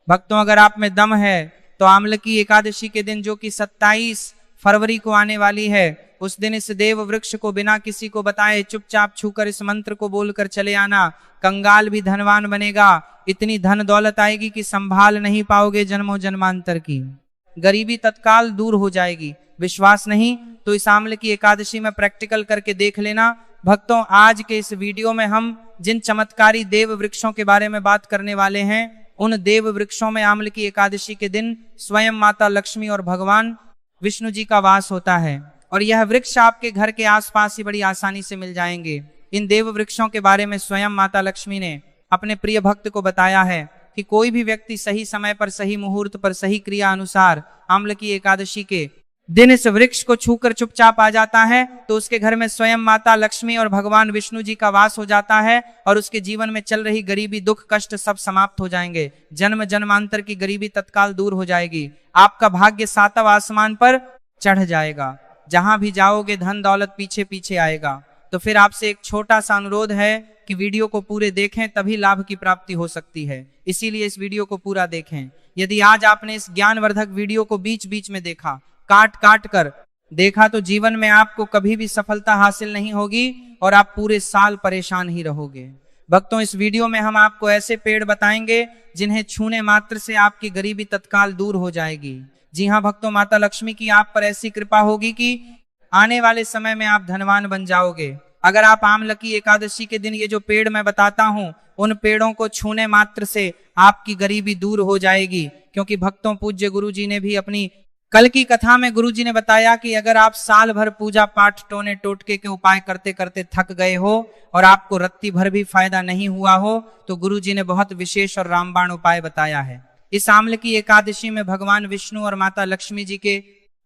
भक्तों, अगर आप में दम है तो आमलकी एकादशी के दिन, जो कि 27 फरवरी को आने वाली है, उस दिन इस देव वृक्ष को बिना किसी को बताए चुपचाप छूकर इस मंत्र को बोलकर चले आना। कंगाल भी धनवान बनेगा, इतनी धन दौलत आएगी कि संभाल नहीं पाओगे जन्मों जन्मांतर की। गरीबी तत्काल दूर हो जाएगी। विश्वास नहीं तो इस आमलकी एकादशी में प्रैक्टिकल करके देख लेना। भक्तों, आज के इस वीडियो में हम जिन चमत्कारी देव वृक्षों के बारे में बात करने वाले हैं, उन देव वृक्षों में आमलकी एकादशी के दिन स्वयं माता लक्ष्मी और भगवान विष्णु जी का वास होता है, और यह वृक्ष आपके घर के आसपास ही बड़ी आसानी से मिल जाएंगे। इन देव वृक्षों के बारे में स्वयं माता लक्ष्मी ने अपने प्रिय भक्त को बताया है कि कोई भी व्यक्ति सही समय पर, सही मुहूर्त पर, सही क्रिया अनुसार आमलकी एकादशी के दिन इस वृक्ष को छूकर चुपचाप आ जाता है तो उसके घर में स्वयं माता लक्ष्मी और भगवान विष्णु जी का वास हो जाता है, और उसके जीवन में चल रही गरीबी, दुख, कष्ट सब समाप्त हो जाएंगे। जन्म जन्मांतर की गरीबी तत्काल दूर हो जाएगी। आपका भाग्य 7वें आसमान पर चढ़ जाएगा। जहां भी जाओगे धन दौलत पीछे पीछे आएगा। तो फिर आपसे एक छोटा सा अनुरोध है कि वीडियो को पूरे देखें, तभी लाभ की प्राप्ति हो सकती है। इसीलिए इस वीडियो को पूरा देखें। यदि आज आपने इस ज्ञानवर्धक वीडियो को बीच बीच में देखा, काट काट कर देखा, तो जीवन में आपको कभी भी सफलता हासिल नहीं होगी और आप पूरे साल परेशान ही रहोगे। भक्तों, इस वीडियो में हम आपको ऐसे पेड़ बताएंगे जिन्हें छूने मात्र से आपकी गरीबी तत्काल दूर हो जाएगी। जी हाँ भक्तों, माता लक्ष्मी की आप पर ऐसी कृपा होगी कि आने वाले समय में आप धनवान बन जाओगे। अगर आप आमलकी एकादशी के दिन ये जो पेड़ मैं बताता हूँ, उन पेड़ों को छूने मात्र से आपकी गरीबी दूर हो जाएगी। क्योंकि भक्तों, पूज्य गुरु जी ने भी अपनी कल की कथा में गुरु जी ने बताया कि अगर आप साल भर पूजा पाठ, टोने टोटके के उपाय करते करते थक गए हो और आपको रत्ती भर भी फायदा नहीं हुआ हो, तो गुरु जी ने बहुत विशेष और रामबाण उपाय बताया है। इस आमलकी एकादशी में भगवान विष्णु और माता लक्ष्मी जी के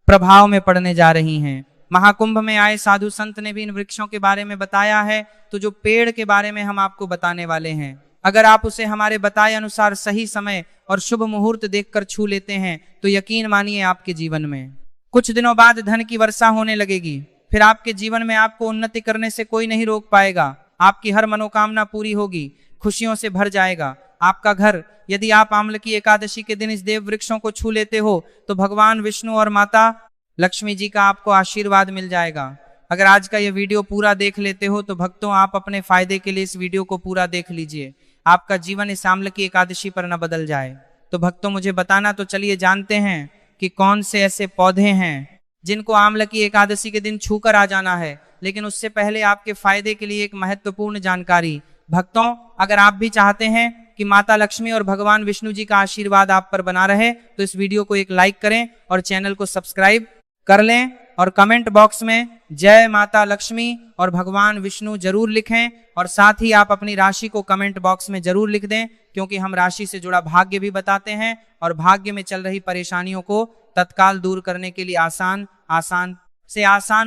प्रभाव में पड़ने जा रही हैं। महाकुंभ में आए साधु संत ने भी इन वृक्षों के बारे में बताया है। तो जो पेड़ के बारे में हम आपको बताने वाले हैं, अगर आप उसे हमारे बताए अनुसार सही समय और शुभ मुहूर्त देखकर छू लेते हैं, तो यकीन मानिए आपके जीवन में कुछ दिनों बाद धन की वर्षा होने लगेगी। फिर आपके जीवन में आपको उन्नति करने से कोई नहीं रोक पाएगा। आपकी हर मनोकामना पूरी होगी, खुशियों से भर जाएगा आपका घर। यदि आप आमलकी एकादशी के दिन इस देव वृक्षों को छू लेते हो, तो भगवान विष्णु और माता लक्ष्मी जी का आपको आशीर्वाद मिल जाएगा। अगर आज का ये वीडियो पूरा देख लेते हो, तो भक्तों, आप अपने फायदे के लिए इस वीडियो को पूरा देख लीजिए। आपका जीवन इस आमलकी एकादशी पर न बदल जाए। तो भक्तों, मुझे बताना, तो चलिए जानते हैं कि कौन से ऐसे पौधे हैं जिनको आमलकी एकादशी के दिन छूकर आ जाना है। लेकिन उससे पहले आपके फायदे के लिए एक महत्वपूर्ण जानकारी। भक्तों, अगर आप भी चाहते हैं कि माता लक्ष्मी और भगवान विष्णु जी का आशीर्वाद आप पर बना रहे, तो इस वीडियो को एक लाइक करें और चैनल को सब्सक्राइब कर लें, और कमेंट बॉक्स में जय माता लक्ष्मी और भगवान विष्णु जरूर लिखें। और साथ ही आप अपनी राशि को कमेंट बॉक्स में जरूर लिख दें, क्योंकि हम राशि से जुड़ा भाग्य भी बताते हैं और भाग्य में चल रही परेशानियों को तत्काल दूर करने के लिए आसान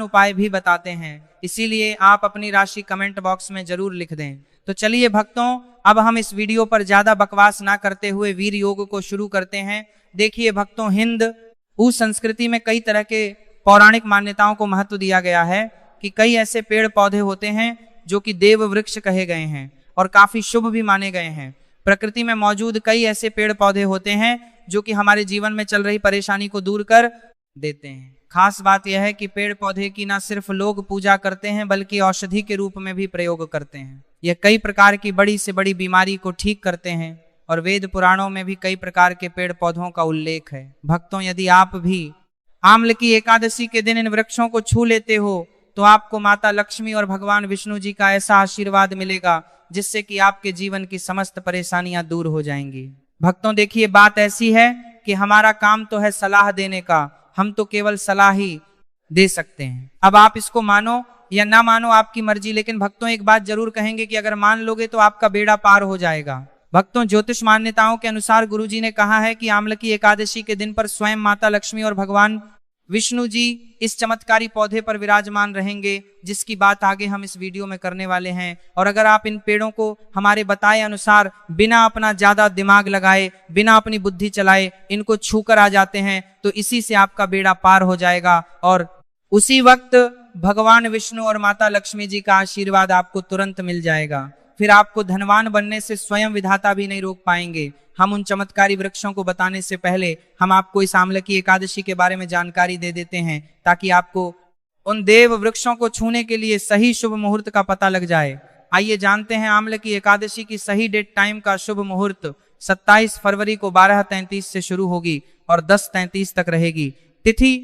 उपाय भी बताते हैं। इसीलिए आप अपनी राशि कमेंट बॉक्स में जरूर लिख दें। तो चलिए भक्तों, अब हम इस वीडियो पर ज्यादा बकवास ना करते हुए वीर योग को शुरू करते हैं। देखिए भक्तों, हिंद उस संस्कृति में कई तरह के पौराणिक मान्यताओं को महत्व दिया गया है कि कई ऐसे पेड़ पौधे होते हैं जो कि देव वृक्ष कहे गए हैं और काफी शुभ भी माने गए हैं। प्रकृति में मौजूद कई ऐसे पेड़ पौधे होते हैं जो कि हमारे जीवन में चल रही परेशानी को दूर कर देते हैं। खास बात यह है कि पेड़ पौधे की न सिर्फ लोग पूजा करते हैं, बल्कि औषधि के रूप में भी प्रयोग करते हैं। यह कई प्रकार की बड़ी से बड़ी बीमारी को ठीक करते हैं, और वेद पुराणों में भी कई प्रकार के पेड़ पौधों का उल्लेख है। भक्तों, यदि आप भी आमलकी एकादशी के दिन इन वृक्षों को छू लेते हो, तो आपको माता लक्ष्मी और भगवान विष्णु जी का ऐसा आशीर्वाद मिलेगा जिससे कि आपके जीवन की समस्त परेशानियां दूर हो जाएंगी। भक्तों, देखिए, बात ऐसी है कि हमारा काम तो है सलाह देने का, हम तो केवल सलाह ही दे सकते हैं। अब आप इसको मानो या ना मानो, आपकी मर्जी। लेकिन भक्तों, एक बात जरूर कहेंगे कि अगर मान लोगे तो आपका बेड़ा पार हो जाएगा। भक्तों, ज्योतिष मान्यताओं के अनुसार गुरुजी ने कहा है कि आमलकी एकादशी के दिन पर स्वयं माता लक्ष्मी और भगवान विष्णु जी इस चमत्कारी पौधे पर विराजमान रहेंगे, जिसकी बात आगे हम इस वीडियो में करने वाले हैं। और अगर आप इन पेड़ों को हमारे बताए अनुसार बिना अपना ज्यादा दिमाग लगाए, बिना अपनी बुद्धि चलाए इनको छूकर आ जाते हैं, तो इसी से आपका बेड़ा पार हो जाएगा और उसी वक्त भगवान विष्णु और माता लक्ष्मी जी का आशीर्वाद आपको तुरंत मिल जाएगा। फिर आपको धनवान बनने से स्वयं विधाता भी नहीं रोक पाएंगे। हम उन चमत्कारी वृक्षों को बताने से पहले हम आपको इस आमलकी एकादशी के बारे में जानकारी दे देते हैं, ताकि आपको उन देव वृक्षों को छूने के लिए सही शुभ मुहूर्त का पता लग जाए। आइए जानते हैं आमलकी एकादशी की सही डेट टाइम का। शुभ मुहूर्त 27 फरवरी को 12:33 से शुरू होगी और 10:33 तक रहेगी। तिथि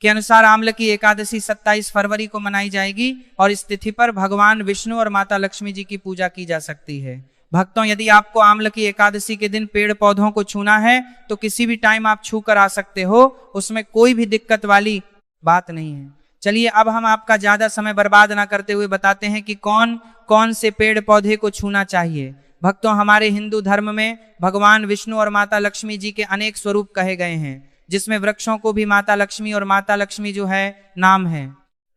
के अनुसार आमलकी एकादशी 27 फरवरी को मनाई जाएगी और इस तिथि पर भगवान विष्णु और माता लक्ष्मी जी की पूजा की जा सकती है। भक्तों, यदि आपको आमलकी एकादशी के दिन पेड़ पौधों को छूना है तो किसी भी टाइम आप छू कर आ सकते हो, उसमें कोई भी दिक्कत वाली बात नहीं है। चलिए अब हम आपका ज्यादा समय बर्बाद ना करते हुए बताते हैं कि कौन कौन से पेड़ पौधे को छूना चाहिए। भक्तों, हमारे हिंदू धर्म में भगवान विष्णु और माता लक्ष्मी जी के अनेक स्वरूप कहे गए हैं, जिसमें वृक्षों को भी माता लक्ष्मी और माता लक्ष्मी जो है नाम है,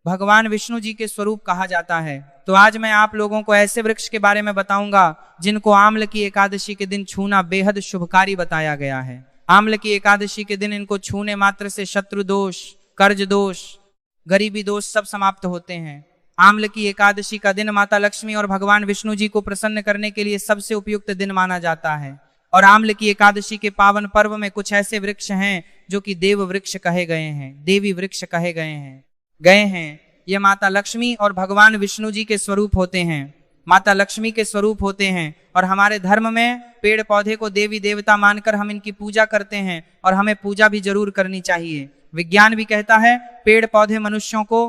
भगवान विष्णु जी के स्वरूप कहा जाता है। तो आज मैं आप लोगों को ऐसे वृक्ष के बारे में बताऊंगा जिनको आमलकी एकादशी के दिन छूना बेहद शुभकारी बताया गया है। आमलकी एकादशी के दिन इनको छूने मात्र से शत्रु दोष, कर्ज दोष, गरीबी दोष सब समाप्त होते हैं। आमलकी एकादशी का दिन माता लक्ष्मी और भगवान विष्णु जी को प्रसन्न करने के लिए सबसे उपयुक्त दिन माना जाता है। और आमलकी एकादशी के पावन पर्व में कुछ ऐसे वृक्ष हैं जो कि देव वृक्ष कहे गए हैं, देवी वृक्ष कहे गए हैं। ये माता लक्ष्मी और भगवान विष्णु जी के स्वरूप होते हैं, माता लक्ष्मी के स्वरूप होते हैं। और हमारे धर्म में पेड़ पौधे को देवी देवता मानकर हम इनकी पूजा करते हैं और हमें पूजा भी जरूर करनी चाहिए। विज्ञान भी कहता है पेड़ पौधे मनुष्यों को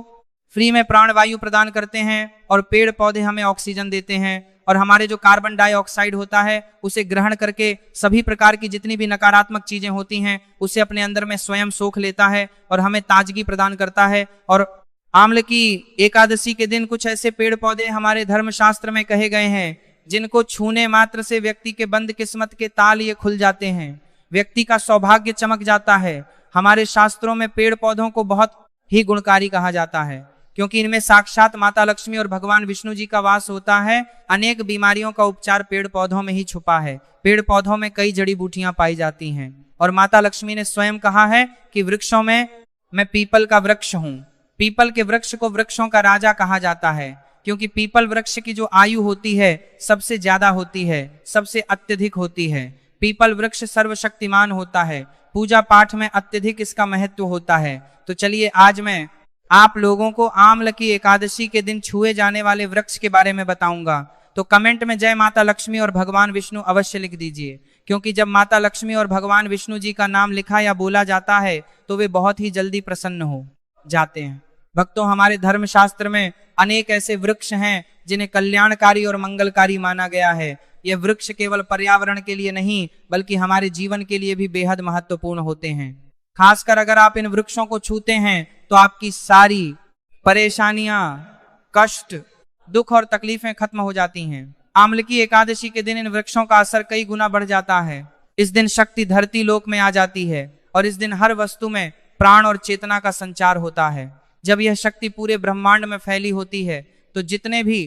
फ्री में प्राणवायु प्रदान करते हैं और पेड़ पौधे हमें ऑक्सीजन देते हैं और हमारे जो कार्बन डाइऑक्साइड होता है उसे ग्रहण करके सभी प्रकार की जितनी भी नकारात्मक चीजें होती हैं उसे अपने अंदर में स्वयं सोख लेता है और हमें ताजगी प्रदान करता है। और आमलकी एकादशी के दिन कुछ ऐसे पेड़ पौधे हमारे धर्मशास्त्र में कहे गए हैं जिनको छूने मात्र से व्यक्ति के बंद किस्मत के ताल ये खुल जाते हैं, व्यक्ति का सौभाग्य चमक जाता है। हमारे शास्त्रों में पेड़ पौधों को बहुत ही गुणकारी कहा जाता है, क्योंकि इनमें साक्षात माता लक्ष्मी और भगवान विष्णु जी का वास होता है। अनेक बीमारियों का उपचार पेड़ पौधों में ही छुपा है। पेड़ पौधों में कई जड़ी बूटियां पाई जाती हैं और माता लक्ष्मी ने स्वयं कहा है कि वृक्षों में मैं पीपल का वृक्ष हूँ। पीपल के वृक्ष को वृक्षों का राजा कहा जाता है, क्योंकि पीपल वृक्ष की जो आयु होती है सबसे ज्यादा होती है, सबसे अत्यधिक होती है। पीपल वृक्ष सर्वशक्तिमान होता है, पूजा पाठ में अत्यधिक इसका महत्व होता है। तो चलिए आज मैं आप लोगों को आमलकी एकादशी के दिन छुए जाने वाले वृक्ष के बारे में बताऊंगा। तो कमेंट में जय माता लक्ष्मी और भगवान विष्णु अवश्य लिख दीजिए, क्योंकि जब माता लक्ष्मी और भगवान विष्णु जी का नाम लिखा या बोला जाता है तो वे बहुत ही जल्दी प्रसन्न हो जाते हैं। भक्तों, हमारे धर्मशास्त्र में अनेक ऐसे वृक्ष हैं जिन्हें कल्याणकारी और मंगलकारी माना गया है। ये वृक्ष केवल पर्यावरण के लिए नहीं बल्कि हमारे जीवन के लिए भी बेहद महत्वपूर्ण होते हैं। खासकर अगर आप इन वृक्षों को छूते हैं तो आपकी सारी परेशानियां, कष्ट, दुख और तकलीफें खत्म हो जाती हैं। आमलकी एकादशी के दिन इन वृक्षों का असर कई गुना बढ़ जाता है। इस दिन शक्ति धरती लोक में आ जाती है और इस दिन हर वस्तु में प्राण और चेतना का संचार होता है। जब यह शक्ति पूरे ब्रह्मांड में फैली होती है तो जितने भी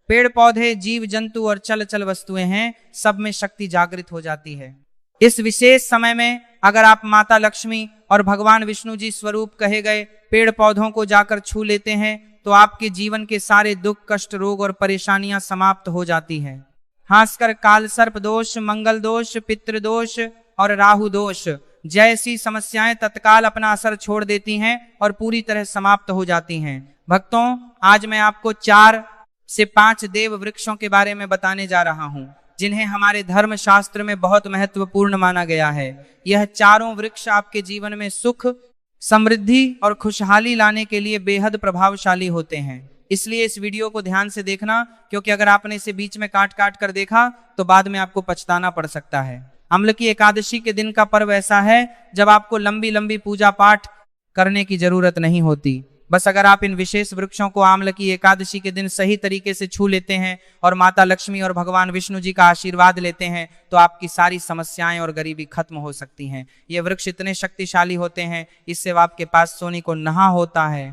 पेड़ पौधे, जीव जंतु और चल चल वस्तुएं हैं सब में शक्ति जागृत हो जाती है। इस विशेष समय में अगर आप माता लक्ष्मी और भगवान विष्णु जी स्वरूप कहे गए पेड़ पौधों को जाकर छू लेते हैं तो आपके जीवन के सारे दुख, कष्ट, रोग और परेशानियां समाप्त हो जाती हैं। खासकर काल सर्प दोष, मंगल दोष, पितृदोष और राहु दोष जैसी समस्याएं तत्काल अपना असर छोड़ देती हैं और पूरी तरह समाप्त हो जाती हैं। भक्तों, आज मैं आपको 4 से 5 देव वृक्षों के बारे में बताने जा रहा हूं जिन्हें हमारे धर्म शास्त्र में बहुत महत्वपूर्ण माना गया है। यह चारों वृक्ष आपके जीवन में सुख, समृद्धि और खुशहाली लाने के लिए बेहद प्रभावशाली होते हैं। इसलिए इस वीडियो को ध्यान से देखना, क्योंकि अगर आपने इसे बीच में काट काट कर देखा तो बाद में आपको पछताना पड़ सकता है। आमलकी एकादशी के दिन का पर्व ऐसा है जब आपको लंबी लंबी पूजा पाठ करने की जरूरत नहीं होती। बस अगर आप इन विशेष वृक्षों को आमलकी एकादशी के दिन सही तरीके से छू लेते हैं और माता लक्ष्मी और भगवान विष्णु जी का आशीर्वाद लेते हैं तो आपकी सारी समस्याएं और गरीबी खत्म हो सकती हैं। ये वृक्ष इतने शक्तिशाली होते हैं, इससे आपके पास सोने को नहा होता है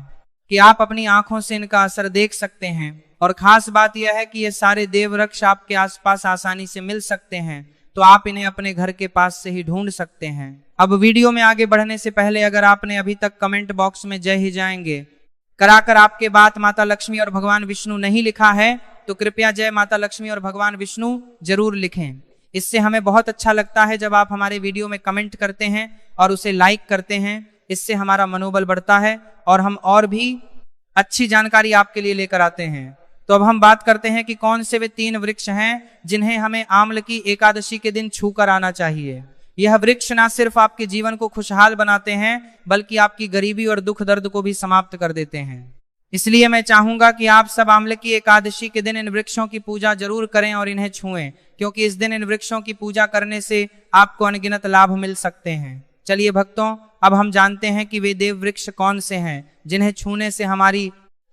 कि आप अपनी आंखों से इनका असर देख सकते हैं। और खास बात यह है कि ये सारे देव वृक्ष आपके आसपास आसानी से मिल सकते हैं, तो आप इन्हें अपने घर के पास से ही ढूंढ सकते हैं। अब वीडियो में आगे बढ़ने से पहले अगर आपने अभी तक कमेंट बॉक्स में जय ही जाएंगे कराकर आपके बात माता लक्ष्मी और भगवान विष्णु नहीं लिखा है तो कृपया जय माता लक्ष्मी और भगवान विष्णु जरूर लिखें। इससे हमें बहुत अच्छा लगता है जब आप हमारे वीडियो में कमेंट करते हैं और उसे लाइक करते हैं। इससे हमारा मनोबल बढ़ता है और हम और भी अच्छी जानकारी आपके लिए लेकर आते हैं। तो अब हम बात करते हैं कि कौन से वे 3 वृक्ष हैं जिन्हें हमें आम्ल की एकादशी के दिन छूकर आना चाहिए। यह वृक्ष ना सिर्फ आपके जीवन को खुशहाल बनाते हैं बल्कि आपकी गरीबी और दुख दर्द को भी समाप्त कर देते हैं। इसलिए मैं चाहूंगा कि आप सब आम्ल की एकादशी के दिन इन वृक्षों की पूजा जरूर करें और इन्हें छुएं, क्योंकि इस दिन इन वृक्षों की पूजा करने से आपको अनगिनत लाभ मिल सकते हैं। चलिए भक्तों, अब हम जानते हैं कि वे देव वृक्ष कौन से हैं जिन्हें छूने से हमारी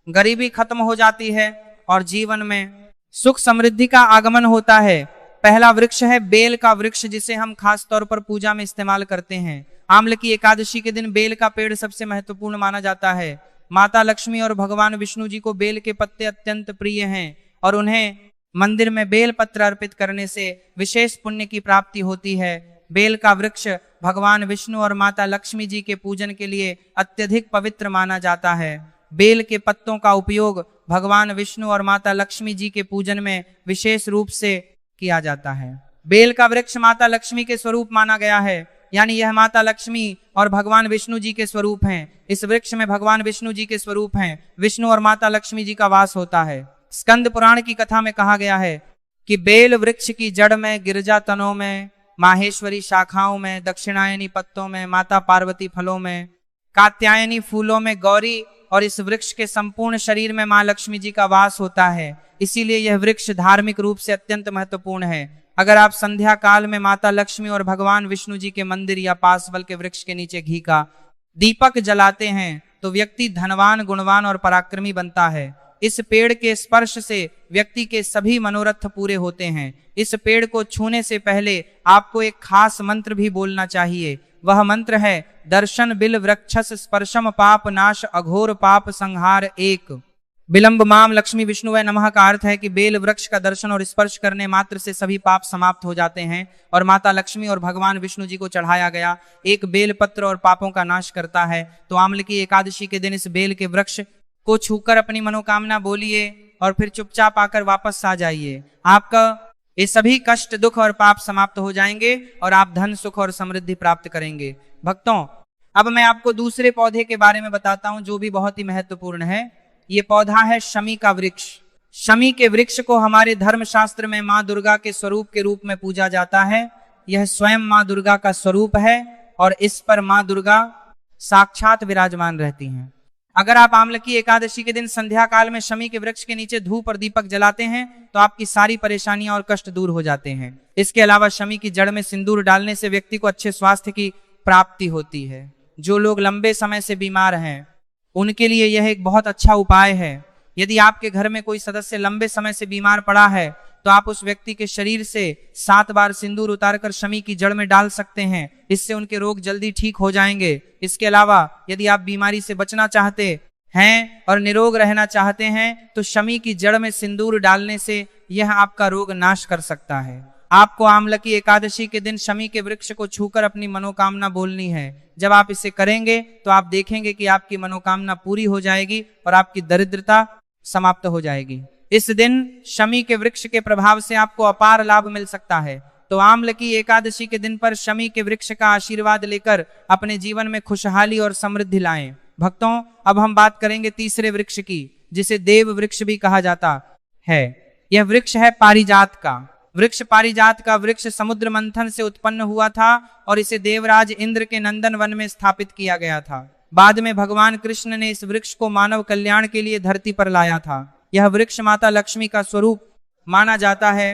गरीबी खत्म हो जाती है और जीवन में सुख समृद्धि का आगमन होता है। पहला वृक्ष है बेल का वृक्ष, जिसे हम खास तौर पर पूजा में इस्तेमाल करते हैं। आम्ल की एकादशी के दिन बेल का पेड़ सबसे महत्वपूर्ण माना जाता है। माता लक्ष्मी और भगवान विष्णु जी को बेल के पत्ते अत्यंत प्रिय हैं और उन्हें मंदिर में बेल पत्र अर्पित करने से विशेष पुण्य की प्राप्ति होती है। बेल का वृक्ष भगवान विष्णु और माता लक्ष्मी जी के पूजन के लिए अत्यधिक पवित्र माना जाता है। बेल के पत्तों का उपयोग भगवान विष्णु और माता लक्ष्मी जी के पूजन में विशेष रूप से किया जाता है। बेल का वृक्ष माता लक्ष्मी के स्वरूप माना गया है, यानी यह माता लक्ष्मी और भगवान विष्णु जी के स्वरूप हैं। इस वृक्ष में भगवान विष्णु जी के स्वरूप हैं, विष्णु और माता लक्ष्मी जी का वास होता है। स्कंद पुराण की कथा में कहा गया है कि बेल वृक्ष की जड़ में, गिरजा तनों में, माहेश्वरी शाखाओं में, दक्षिणायनी पत्तों में, माता पार्वती फलों में, कात्यायनी फूलों में गौरी और इस वृक्ष के संपूर्ण शरीर में मां लक्ष्मी जी का वास होता है। इसीलिए यह वृक्ष धार्मिक रूप से अत्यंत महत्वपूर्ण है। अगर आप संध्या काल में माता लक्ष्मी और भगवान विष्णु जी के मंदिर या पासबल के वृक्ष के नीचे घी का दीपक जलाते हैं तो व्यक्ति धनवान, गुणवान और पराक्रमी बनता है। इस पेड़ के स्पर्श से व्यक्ति के सभी मनोरथ पूरे होते हैं। इस पेड़ को छूने से पहले आपको एक खास मंत्र भी बोलना चाहिए। वह मंत्र है दर्शन बिल वृक्षस स्पर्शम पाप नाश अघोर पाप संहार एक। विलंब माम लक्ष्मी विष्णु व नमः का अर्थ है कि बेल वृक्ष का दर्शन और स्पर्श करने मात्र से सभी पाप समाप्त हो जाते हैं और माता लक्ष्मी और भगवान विष्णु जी को चढ़ाया गया एक बेल पत्र और पापों का नाश करता है। तो आम्ल की एकादशी के दिन इस बेल के वृक्ष को छूकर अपनी मनोकामना बोलिए और फिर चुपचाप आकर वापस आ जाइए। आपका ये सभी कष्ट, दुख और पाप समाप्त हो जाएंगे और आप धन, सुख और समृद्धि प्राप्त करेंगे। भक्तों, अब मैं आपको दूसरे पौधे के बारे में बताता हूं जो भी बहुत ही महत्वपूर्ण है। ये पौधा है शमी का वृक्ष। शमी के वृक्ष को हमारे धर्मशास्त्र में मां दुर्गा के स्वरूप के रूप में पूजा जाता है। यह स्वयं मां दुर्गा का स्वरूप है और इस पर मां दुर्गा साक्षात विराजमान रहती हैं। अगर आप आम्ल की एकादशी के दिन संध्या काल में शमी के वृक्ष के नीचे धूप और दीपक जलाते हैं तो आपकी सारी परेशानियां और कष्ट दूर हो जाते हैं। इसके अलावा शमी की जड़ में सिंदूर डालने से व्यक्ति को अच्छे स्वास्थ्य की प्राप्ति होती है। जो लोग लंबे समय से बीमार हैं उनके लिए यह एक बहुत अच्छा उपाय है। यदि आपके घर में कोई सदस्य लंबे समय से बीमार पड़ा है तो आप उस व्यक्ति के शरीर से 7 बार सिंदूर उतारकर शमी की जड़ में डाल सकते हैं। इससे उनके रोग जल्दी ठीक हो जाएंगे। इसके अलावा यदि आप बीमारी से बचना चाहते हैं और निरोग रहना चाहते हैं तो शमी की जड़ में सिंदूर डालने से यह आपका रोग नाश कर सकता है। आपको आम्ल की एकादशी के दिन शमी के वृक्ष को छूकर अपनी मनोकामना बोलनी है। जब आप इसे करेंगे तो आप देखेंगे कि आपकी मनोकामना पूरी हो जाएगी और आपकी दरिद्रता समाप्त हो जाएगी। इस दिन शमी के वृक्ष के प्रभाव से आपको अपार लाभ मिल सकता है। तो आम्ल की एकादशी के दिन पर शमी के वृक्ष का आशीर्वाद लेकर अपने जीवन में खुशहाली और समृद्धि लाएं। भक्तों, अब हम बात करेंगे तीसरे वृक्ष की, जिसे देव वृक्ष भी कहा जाता है। यह वृक्ष है पारिजात का वृक्ष। पारिजात का वृक्ष समुद्र मंथन से उत्पन्न हुआ था और इसे देवराज इंद्र के नंदन वन में स्थापित किया गया था। बाद में भगवान कृष्ण ने इस वृक्ष को मानव कल्याण के लिए धरती पर लाया था। यह वृक्ष माता लक्ष्मी का स्वरूप माना जाता है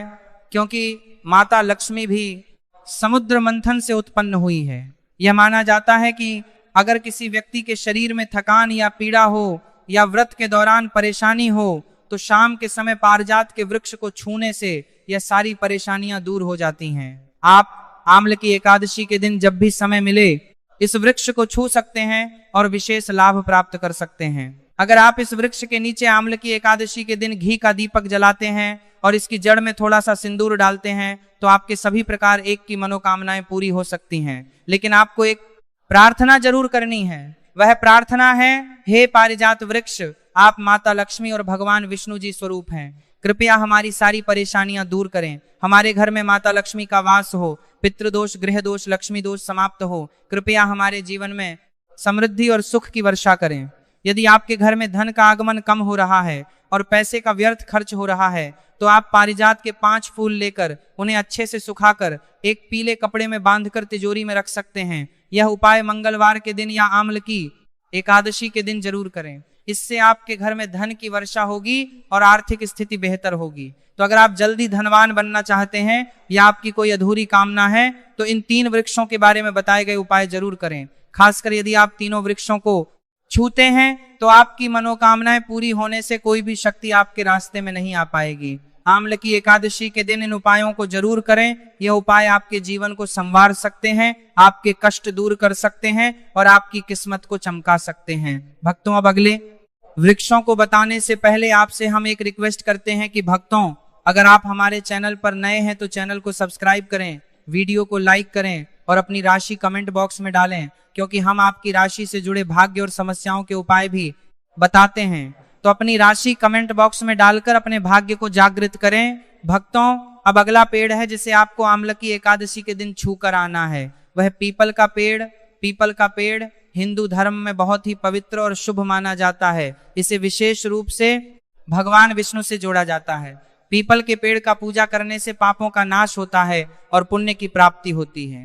क्योंकि माता लक्ष्मी भी समुद्र मंथन से उत्पन्न हुई है। यह माना जाता है कि अगर किसी व्यक्ति के शरीर में थकान या पीड़ा हो या व्रत के दौरान परेशानी हो तो शाम के समय पारिजात के वृक्ष को छूने से यह सारी परेशानियां दूर हो जाती हैं। आप आम्ल की एकादशी के दिन जब भी समय मिले इस वृक्ष को छू सकते हैं और विशेष लाभ प्राप्त कर सकते हैं। अगर आप इस वृक्ष के नीचे आम्ल की एकादशी के दिन घी का दीपक जलाते हैं और इसकी जड़ में थोड़ा सा सिंदूर डालते हैं तो आपके सभी प्रकार एक की मनोकामनाएं पूरी हो सकती हैं। लेकिन आपको एक प्रार्थना जरूर करनी है। वह प्रार्थना है, हे पारिजात वृक्ष, आप माता लक्ष्मी और भगवान विष्णु जी स्वरूप हैं। कृपया हमारी सारी परेशानियां दूर करें। हमारे घर में माता लक्ष्मी का वास हो, पितृदोष, गृह दोष, लक्ष्मी दोष समाप्त हो। कृपया हमारे जीवन में समृद्धि और सुख की वर्षा करें। यदि आपके घर में धन का आगमन कम हो रहा है और पैसे का व्यर्थ खर्च हो रहा है, तो आप पारिजात के 5 फूल लेकर उन्हें अच्छे से सुखाकर एक पीले कपड़े में बांधकर तिजोरी में रख सकते हैं। यह उपाय मंगलवार के दिन या आम्ल की एकादशी के दिन जरूर करें। इससे आपके घर में धन की वर्षा होगी और आर्थिक स्थिति बेहतर होगी। तो अगर आप जल्दी धनवान बनना चाहते हैं या आपकी कोई अधूरी कामना है, तो इन 3 वृक्षों के बारे में बताए गए उपाय जरूर करें। खासकर यदि आप तीनों वृक्षों को छूते हैं तो आपकी मनोकामनाएं पूरी होने से कोई भी शक्ति आपके रास्ते में नहीं आ पाएगी। आम्ल की एकादशी के दिन इन उपायों को जरूर करें। यह उपाय आपके जीवन को संवार सकते हैं, आपके कष्ट दूर कर सकते हैं और आपकी किस्मत को चमका सकते हैं। भक्तों, अब अगले वृक्षों को बताने से पहले आपसे हम एक रिक्वेस्ट करते हैं कि भक्तों, अगर आप हमारे चैनल पर नए हैं तो चैनल को सब्सक्राइब करें, वीडियो को लाइक करें और अपनी राशि कमेंट बॉक्स में डालें, क्योंकि हम आपकी राशि से जुड़े भाग्य और समस्याओं के उपाय भी बताते हैं। तो अपनी राशि कमेंट बॉक्स में डालकर अपने भाग्य को जागृत करें। भक्तों, अब अगला पेड़ है जिसे आपको आम्ल की एकादशी के दिन छू कर आना है। वह पीपल का पेड़। पीपल का पेड़ हिंदू धर्म में बहुत ही पवित्र और शुभ माना जाता है। इसे विशेष रूप से भगवान विष्णु से जोड़ा जाता है। पीपल के पेड़ का पूजा करने से पापों का नाश होता है और पुण्य की प्राप्ति होती है।